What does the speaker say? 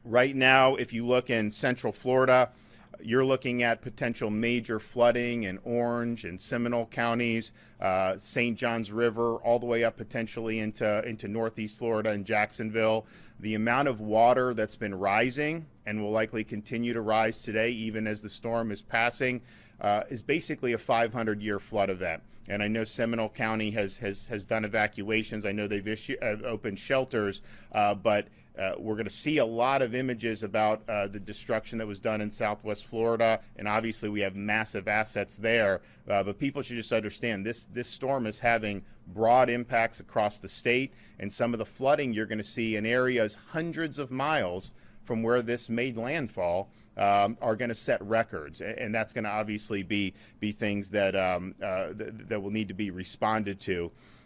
Right now, if you look in Central Florida, you're looking at potential major flooding in Orange and Seminole counties, St. Johns River, all the way up potentially into Northeast Florida and Jacksonville. The amount of water that's been rising and will likely continue to rise today, even as the storm is passing, is basically a 500-year flood event. And I know Seminole County has done evacuations. I know they've opened shelters, but we're going to see a lot of images about the destruction that was done in Southwest Florida, and obviously we have massive assets there. But people should just understand this storm is having broad impacts across the state, and some of the flooding you're going to see in areas hundreds of miles from where this made landfall are going to set records, and that's going to obviously be things that that will need to be responded to.